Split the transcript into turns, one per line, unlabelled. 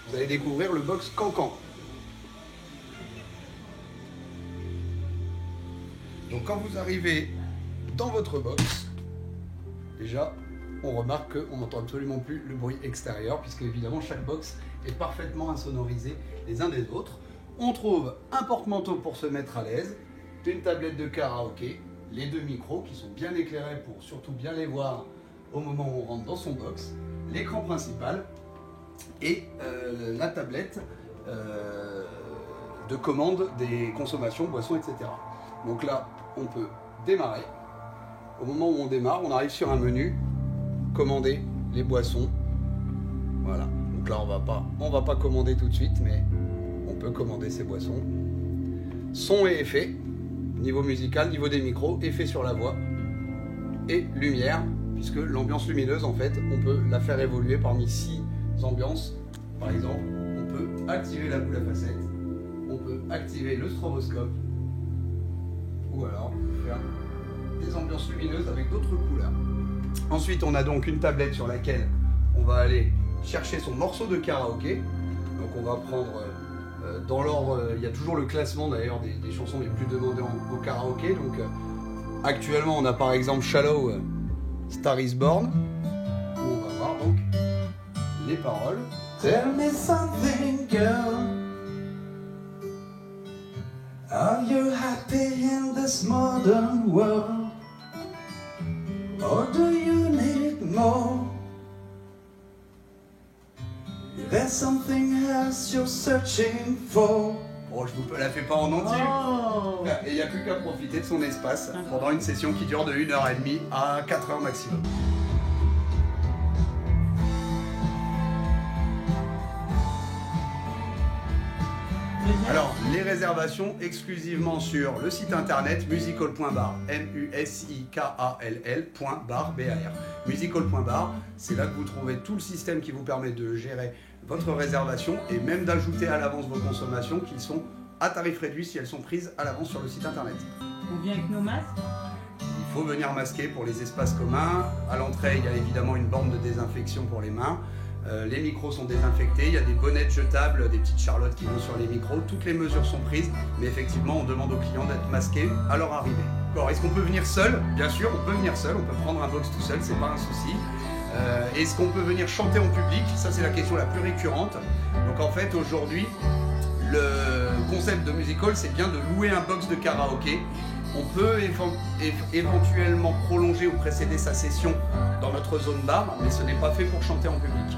Vous allez découvrir le box Cancan. Donc quand vous arrivez dans votre box, déjà, on remarque qu'on n'entend absolument plus le bruit extérieur, puisque évidemment chaque box est parfaitement insonorisé les uns des autres. On trouve un porte-manteau pour se mettre à l'aise, une tablette de karaoké, les deux micros qui sont bien éclairés pour surtout bien les voir au moment où on rentre dans son box, l'écran principal et la tablette de commande des consommations, boissons, etc. Donc là, on peut démarrer. Au moment où on démarre, on arrive sur un menu, commander les boissons. Voilà. Donc là, on va pas commander tout de suite, mais on peut commander ces boissons. Son et effet, niveau musical, niveau des micros, effet sur la voix et lumière, puisque l'ambiance lumineuse, en fait, on peut la faire évoluer parmi 6 ambiances. Par exemple, on peut activer la boule à facettes, on peut activer le stroboscope, ou alors faire des ambiances lumineuses avec d'autres couleurs. Ensuite, on a donc une tablette sur laquelle on va aller chercher son morceau de karaoké. Donc on va prendre, dans l'ordre, il y a toujours le classement d'ailleurs des chansons les plus demandées au karaoké. Donc actuellement, on a par exemple Shallow, Star is Born, où on va voir donc les paroles.
Tell me something, girl. Are you happy in this modern world? Or do you need more? There's something else you're searching for.
Bon, je vous la fais pas en entier.
Oh.
Et il n'y a plus qu'à profiter de son espace pendant une session qui dure de 1h30 à 4h maximum. Alors, les réservations exclusivement sur le site internet musical.bar, musical.bar, B-A-R. Musical.bar, c'est là que vous trouvez tout le système qui vous permet de gérer votre réservation et même d'ajouter à l'avance vos consommations qui sont à tarif réduit si elles sont prises à l'avance sur le site internet.
On vient avec nos masques.
Il faut venir masquer pour les espaces communs. À l'entrée, il y a évidemment une borne de désinfection pour les mains. Les micros sont désinfectés, il y a des bonnettes jetables, des petites charlottes qui vont sur les micros. Toutes les mesures sont prises, mais effectivement, on demande aux clients d'être masqués à leur arrivée. Alors, est-ce qu'on peut venir seul? Bien sûr, on peut venir seul, on peut prendre un box tout seul, c'est pas un souci. Est-ce qu'on peut venir chanter en public? Ça, c'est la question la plus récurrente. Donc en fait, aujourd'hui, le concept de Musical, c'est bien de louer un box de karaoké. On peut éventuellement prolonger ou précéder sa session dans notre zone bar, mais ce n'est pas fait pour chanter en public.